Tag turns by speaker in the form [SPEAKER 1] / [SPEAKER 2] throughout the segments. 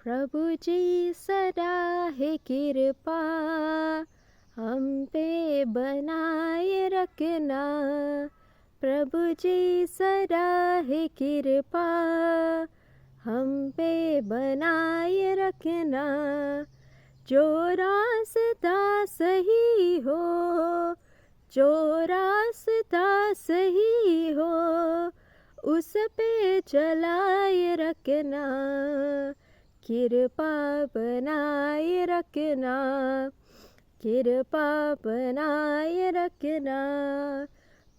[SPEAKER 1] प्रभु जी सदा है कृपा हम पे बनाए रखना। प्रभु जी सदा है कृपा हम पे बनाए रखना। जो रास्ता सही हो, जो रास्ता सही हो, उस पे चलाए रखना। कृपा बनाए रखना, कृपा बनाए रखना।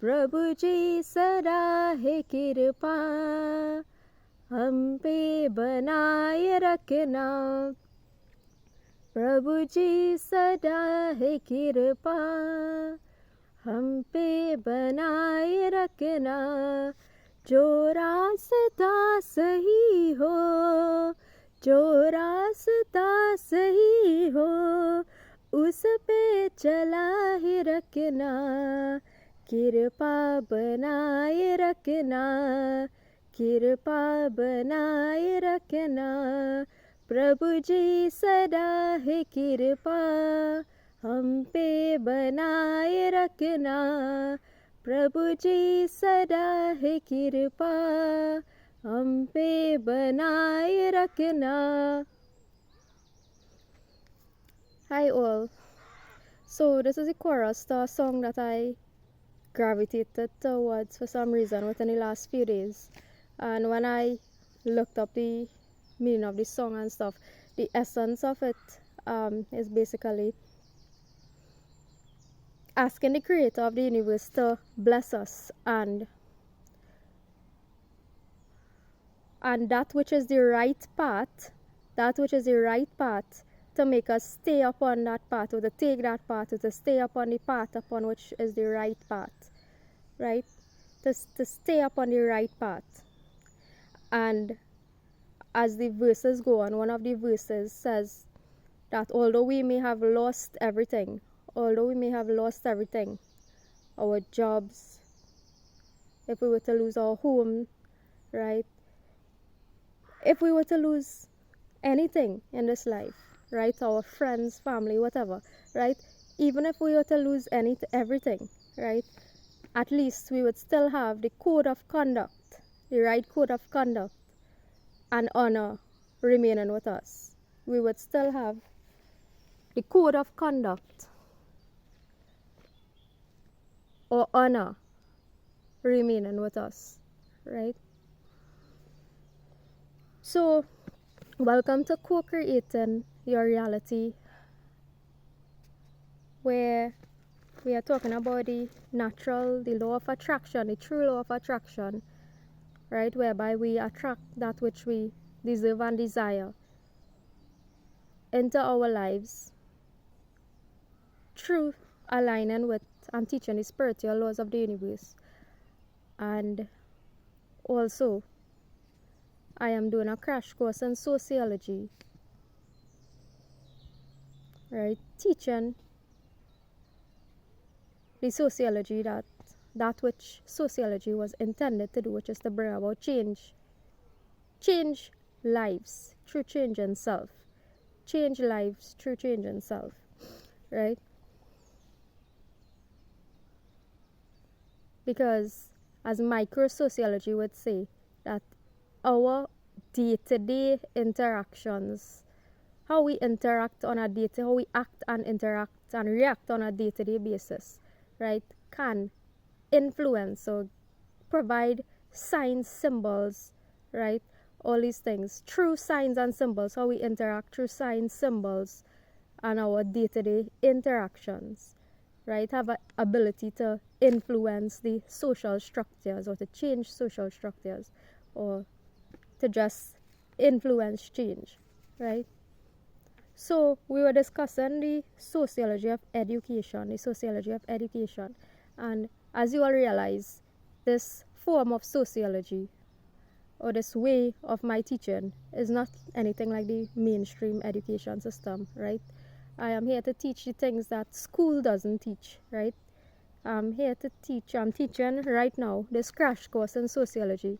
[SPEAKER 1] प्रभु जी सदा है कृपा हम पे बनाए रखना। प्रभु जी सदा है कृपा हम पे बनाए रखना। जो रास्ता सही हो, जो रास्ता सही हो, उस पे चला ही रखना। कृपा बनाए रखना, कृपा बनाए रखना। प्रभु जी सदा है कृपा हम पे बनाए रखना। प्रभु जी सदा है कृपा हम पे बनाए रखना। Hi all. So this is the chorus to a song that I gravitated towards for some reason within the last few days. And when I looked up the meaning of the song and stuff, the essence of it is basically asking the creator of the universe to bless us and that which is the right path, that which is the right path, to make us stay upon that path, or to take that path, or to stay upon the path upon which is the right path, right? To stay upon the right path. And as the verses go on, one of the verses says that although we may have lost everything, our jobs, if we were to lose our home, right? If we were to lose anything in this life, right? Our friends, family, whatever, right? Even if we were to lose everything, right? At least we would still have the code of conduct, the right code of conduct and honor remaining with us. We would still have the code of conduct or honor remaining with us, right? So, welcome to Co-Creating Your Reality, where we are talking about the law of attraction, the true law of attraction, right? Whereby we attract that which we deserve and desire into our lives through aligning with and teaching the spiritual laws of the universe. And also, I am doing a crash course in sociology, right? Teaching the sociology that which sociology was intended to do, which is to bring about change lives through change in self, change lives through change in self, right? Because as micro-sociology would say, that our day-to-day interactions, how we interact on a day-to-day, how we act and interact and react on a day-to-day basis, right, can influence or provide signs, symbols, right, all these things through signs and symbols, how we interact through signs, symbols, and our day-to-day interactions, right, have an ability to influence the social structures or to change social structures or to just influence change, right? So we were discussing the sociology of education, and as you all realize, this form of sociology or this way of my teaching is not anything like the mainstream education system, right? I am here to teach the things that school doesn't teach, right? I'm teaching right now. This crash course in sociology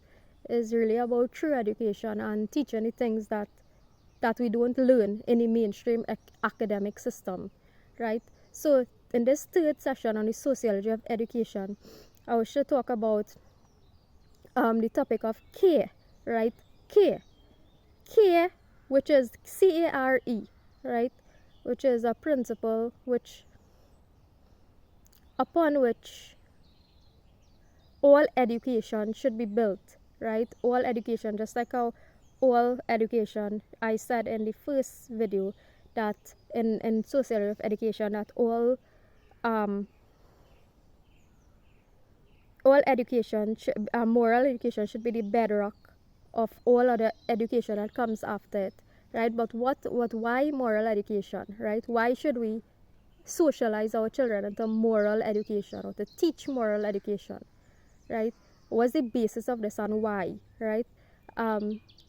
[SPEAKER 1] is really about true education and teaching the things that that we don't learn in the mainstream academic system, right? So in this third session on the sociology of education, I wish to talk about the topic of care, right? Care. Care, which is CARE, right? Which is a principle upon which all education should be built, right? All education, just like how all education, I said in the first video that in sociology of education that all education, moral education should be the bedrock of all other education that comes after it, right? But why moral education, right? Why should we socialize our children into moral education or to teach moral education, right? What's the basis of this and why, right?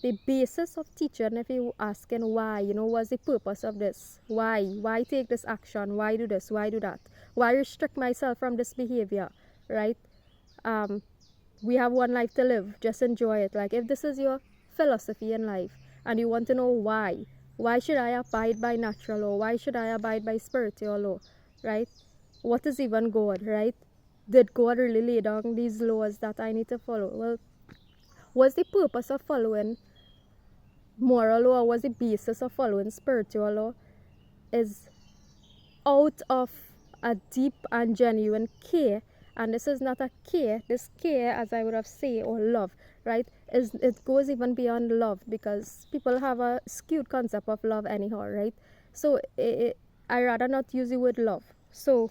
[SPEAKER 1] The basis of teaching, if you asking why, what's the purpose of this? Why take this action? Why do this? Why do that? Why restrict myself from this behavior, right? We have one life to live. Just enjoy it. Like, if this is your philosophy in life and you want to know why should I abide by natural law? Why should I abide by spiritual law, right? What is even God, right? Did God really lay down these laws that I need to follow? Well, what's the purpose of following moral law? What's the basis of following spiritual law? Is out of a deep and genuine care. And this is not a care. This care, as I would have said, or love, right? It goes even beyond love, because people have a skewed concept of love anyhow, right? So I rather not use the word love. So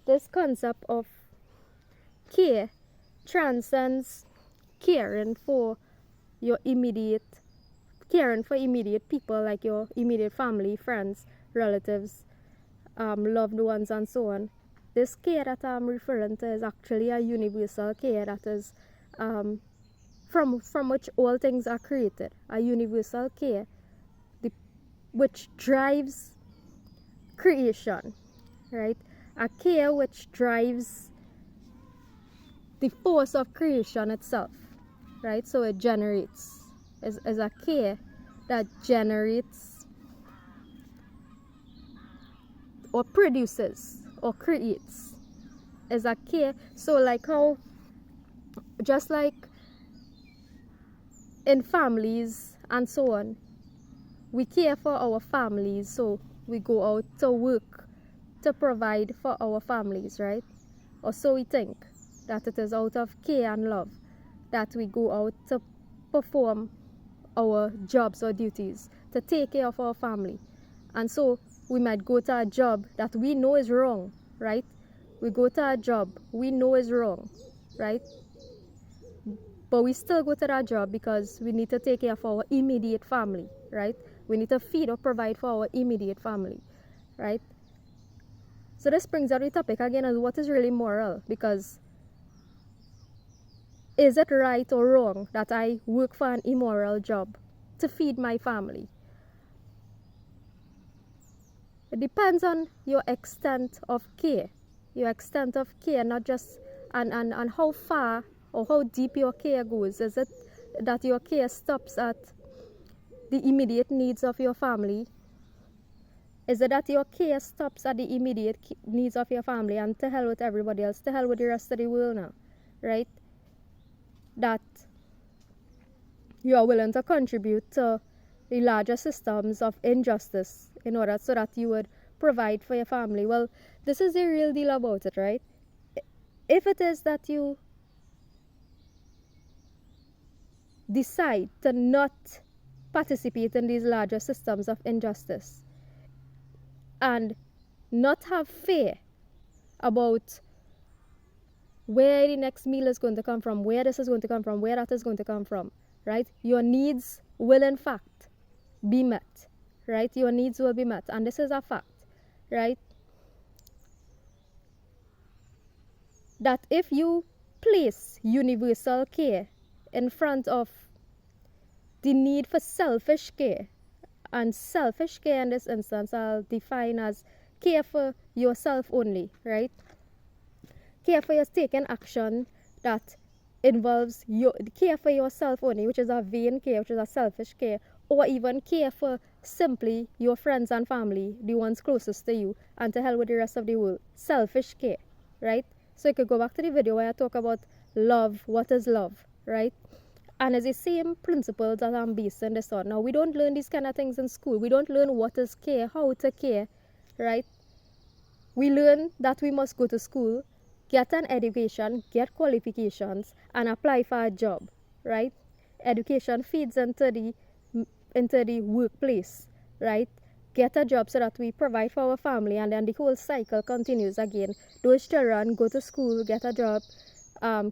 [SPEAKER 1] this concept of care transcends caring for immediate people, like your immediate family, friends, relatives, loved ones, and so on. This care that I'm referring to is actually a universal care that is from which all things are created. A universal care which drives creation, right? A care which drives the force of creation itself, right? So it generates, is a care that generates or produces or creates, is a care. So like how, just like in families and so on, we care for our families, so we go out to work to provide for our families, right? Or so we think, that it is out of care and love that we go out to perform our jobs or duties, to take care of our family. And so we might go to a job that we know is wrong, right? We go to a job we know is wrong, right? But we still go to that job because we need to take care of our immediate family, right? We need to feed or provide for our immediate family, right? So this brings up the topic again as what is really moral, because is it right or wrong that I work for an immoral job to feed my family? It depends on your extent of care. Your extent of care, not just and how far or how deep your care goes. Is it that your care stops at the immediate needs of your family? Is it that your care stops at the immediate needs of your family and to hell with everybody else, to hell with the rest of the world now, right? That you are willing to contribute to the larger systems of injustice in order so that you would provide for your family. Well, this is the real deal about it, right? If it is that you decide to not participate in these larger systems of injustice and not have fear about where the next meal is going to come from, where this is going to come from, where that is going to come from, right? Your needs will in fact be met, right? Your needs will be met, and this is a fact, right? That if you place universal care in front of the need for selfish care, and selfish care in this instance I'll define as care for yourself only, right? Care for your taking action that involves your care for yourself only, which is a vain care, which is a selfish care, or even care for simply your friends and family, the ones closest to you, and to hell with the rest of the world. Selfish care, right? So you could go back to the video where I talk about love, what is love, right? And it's the same principles that I'm basing this on. Now, we don't learn these kind of things in school. We don't learn what is care, how to care, right? We learn that we must go to school, get an education, get qualifications, and apply for a job, right? Education feeds into the workplace, right? Get a job so that we provide for our family, and then the whole cycle continues again. Those children go to school, get a job,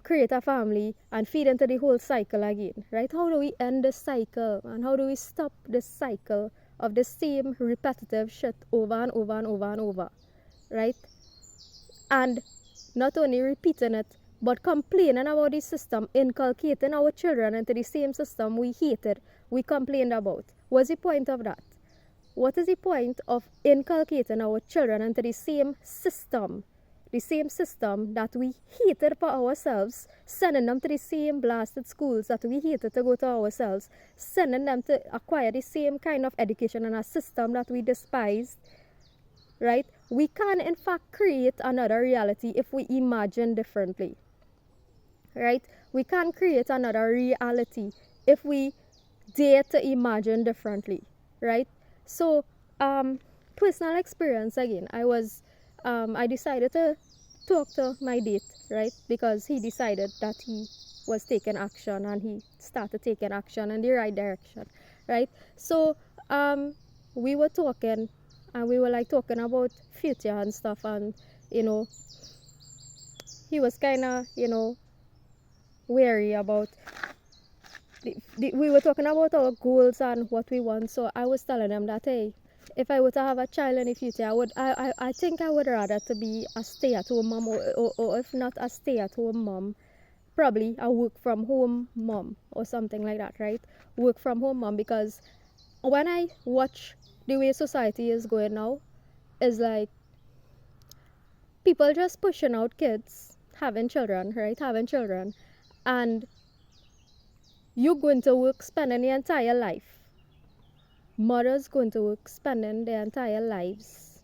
[SPEAKER 1] create a family, and feed into the whole cycle again, right? How do we end this cycle, and how do we stop this cycle of the same repetitive shit over and over and over and over, right? And not only repeating it, but complaining about the system, inculcating our children into the same system we hated, we complained about. What's the point of that? What is the point of inculcating our children into the same system that we hated for ourselves, sending them to the same blasted schools that we hated to go to ourselves, sending them to acquire the same kind of education in a system that we despised, right? We can in fact create another reality if we imagine differently, right? We can create another reality if we dare to imagine differently, right? So, personal experience again. I decided to talk to my date, right? Because he decided that he was taking action, and he started taking action in the right direction, right? So, we were talking, and we were like talking about future and stuff, and he was kind of wary about we were talking about our goals and what we want. So I was telling him that, hey, if I were to have a child in the future, I think I would rather to be a stay-at-home mom, or if not a stay-at-home mom, probably a work-from-home mom or something like that, right? Work-from-home mom, because when I watch the way society is going now, is like people just pushing out kids, having children, right? Having children, and you're going to work, spending the entire life. Mothers going to work, spending their entire lives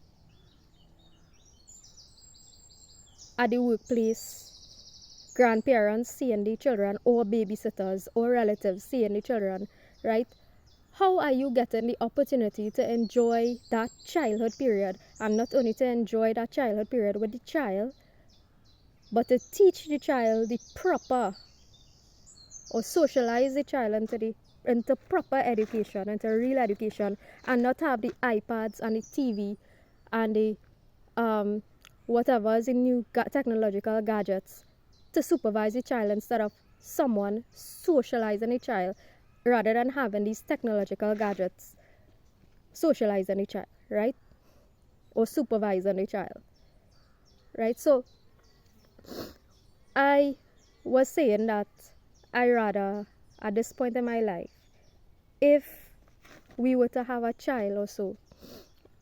[SPEAKER 1] at the workplace. Grandparents seeing the children, or babysitters or relatives seeing the children, right? How are you getting the opportunity to enjoy that childhood period? And not only to enjoy that childhood period with the child, but to teach the child the proper, or socialize the child into proper education, into real education, and not have the iPads and the TV and the whatever is the new technological gadgets to supervise the child, instead of someone socializing the child, rather than having these technological gadgets socializing the child, right? Or supervising the child, right? So I was saying that I rather, at this point in my life, if we were to have a child or so,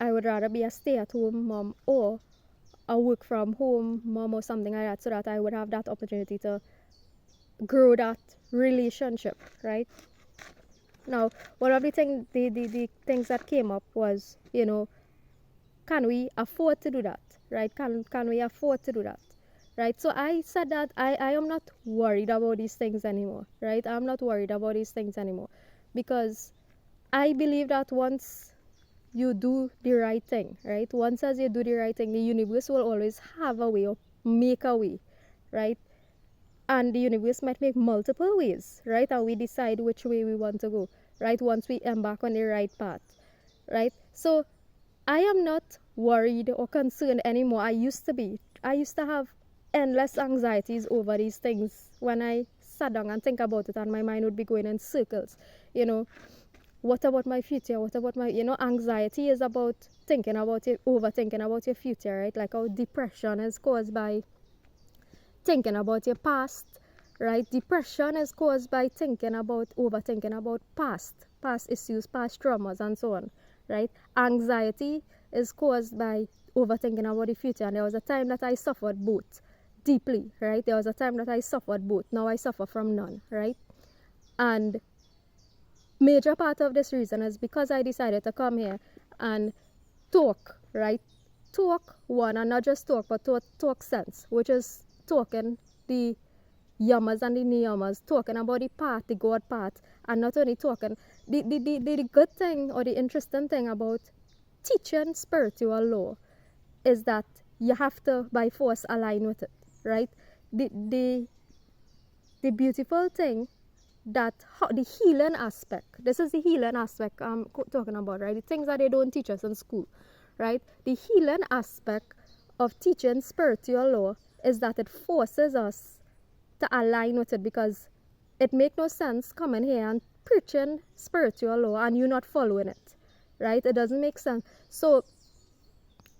[SPEAKER 1] I would rather be a stay-at-home mom or a work-from-home mom or something like that, so that I would have that opportunity to grow that relationship, right? Now, one of the things that came up was, can we afford to do that, right? Can we afford to do that? Right, so I said that I am not worried about these things anymore, right? I'm not worried about these things anymore, because I believe that once you do the right thing, right? Once as you do the right thing, the universe will always have a way, or make a way, right? And the universe might make multiple ways, right? And we decide which way we want to go, right? Once we embark on the right path, right? So I am not worried or concerned anymore. I used to be. I used to have endless anxieties over these things when I sat down and think about it, and my mind would be going in circles. What about my future? What about my, anxiety is about thinking about it, overthinking about your future, right? Like how depression is caused by thinking about your past, right? Depression is caused by overthinking about past issues, past traumas, and so on, right? Anxiety is caused by overthinking about the future, and there was a time that I suffered both. deeply, right? There was a time that I suffered both. Now I suffer from none, right? And major part of this reason is because I decided to come here and talk, right? Talk one, and not just talk, but talk sense, which is talking the yamas and the niyamas, talking about the part, the God part, and not only talking. The good thing or the interesting thing about teaching spiritual law is that you have to by force align with it, right? The beautiful thing that the healing aspect, this is the healing aspect I'm talking about, right? The things that they don't teach us in school, right? The healing aspect of teaching spiritual law is that it forces us to align with it, because it makes no sense coming here and preaching spiritual law and you not following it, right? It doesn't make sense. So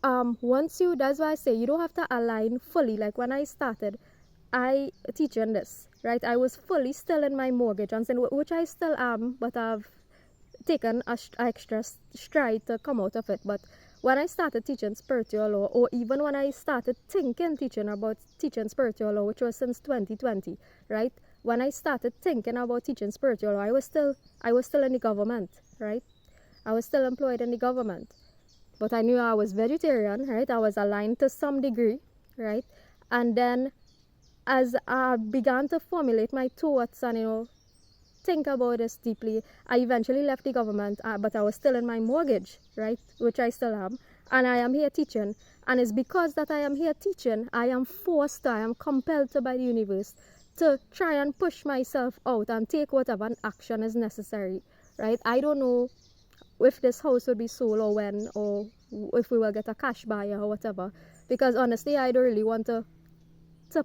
[SPEAKER 1] that's why I say you don't have to align fully. Like when I started I teaching this, right? I was fully still in my mortgage and saying, which I still am, but I've taken a extra stride to come out of it. But when I started teaching spiritual law, or even when I started teaching about teaching spiritual law, which was since 2020, right? When I started thinking about teaching spiritual law, I was still in the government, right? I was still employed in the government. But I knew I was vegetarian, right? I was aligned to some degree, right? And then as I began to formulate my thoughts and think about this deeply, I eventually left the government, but I was still in my mortgage, right, which I still am, and I am here teaching. And it's because that I am here teaching, I am compelled to by the universe to try and push myself out and take whatever action is necessary, right? I don't know if this house will be sold or when, or if we will get a cash buyer or whatever, because honestly I don't really want to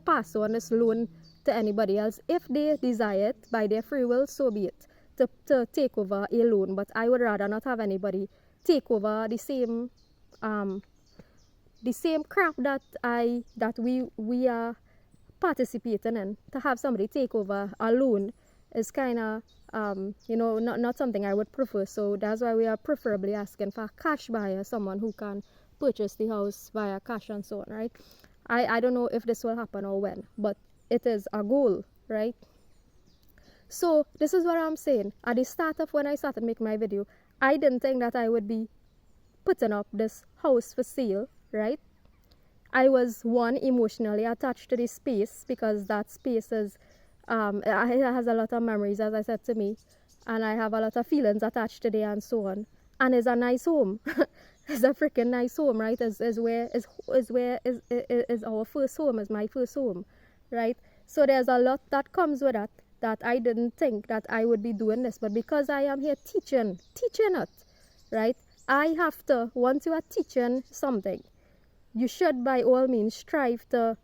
[SPEAKER 1] pass on this loan to anybody else. If they desire it by their free will, so be it, to take over a loan. But I would rather not have anybody take over the same crap that we are participating in. To have somebody take over a loan is kind of not something I would prefer. So that's why we are preferably asking for a cash buyer, someone who can purchase the house via cash and so on, right? I don't know if this will happen or when, but it is a goal, right? So this is what I'm saying. At the start of when I started making my video, I didn't think that I would be putting up this house for sale, right? I was, one, emotionally attached to this space, because that space is, it has a lot of memories, as I said to me, and I have a lot of feelings attached to it and so on. And it's a nice home. It's a freaking nice home, right? Is our first home, is my first home, right? So there's a lot that comes with that I didn't think that I would be doing this, but because I am here teaching it, right? I have to, once you are teaching something, you should by all means strive to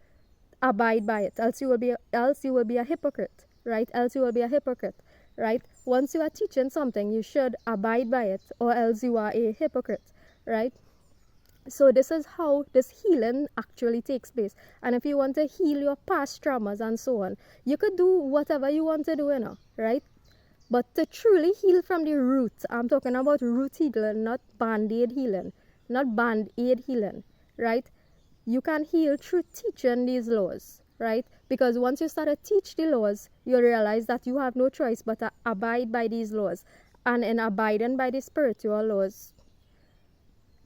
[SPEAKER 1] abide by it, else you will be a hypocrite, right? Else you will be a hypocrite, right? Once you are teaching something, you should abide by it, or else you are a hypocrite, right? So this is how this healing actually takes place. And if you want to heal your past traumas and so on, you could do whatever you want to do, right? But to truly heal from the root, I'm talking about root healing, not band-aid healing, right? You can heal through teaching these laws, right? Because once you start to teach the laws, you'll realize that you have no choice but to abide by these laws. And in abiding by the spiritual laws,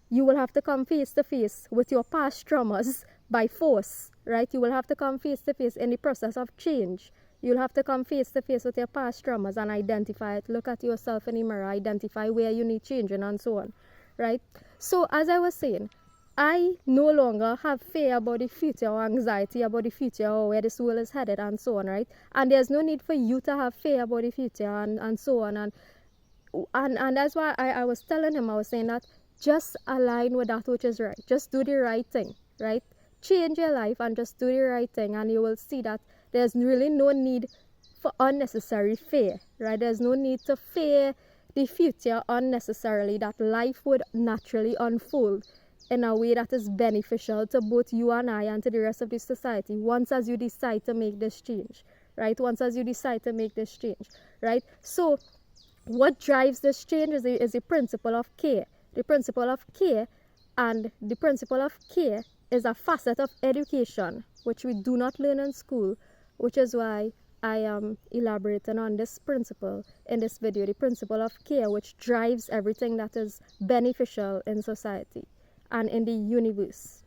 [SPEAKER 1] you will have to come face to face with your past traumas by force, right? You will have to come face to face in the process of change. You'll have to come face to face with your past traumas and identify it. Look at yourself in the mirror, identify where you need changing and so on, right? So as I was saying, I no longer have fear about the future or anxiety about the future or where this world is headed and so on, right? And there's no need for you to have fear about the future and so on. And that's why I was telling him, I was saying that just align with that which is right. Just do the right thing, right? Change your life and just do the right thing, and you will see that there's really no need for unnecessary fear, right? There's no need to fear the future unnecessarily, that life would naturally unfold in a way that is beneficial to both you and I and to the rest of the society once as you decide to make this change, right? Right? So what drives this change is the principle of care. The principle of care, and the principle of care is a facet of education, which we do not learn in school, which is why I am elaborating on this principle in this video, the principle of care, which drives everything that is beneficial in society and in the universe.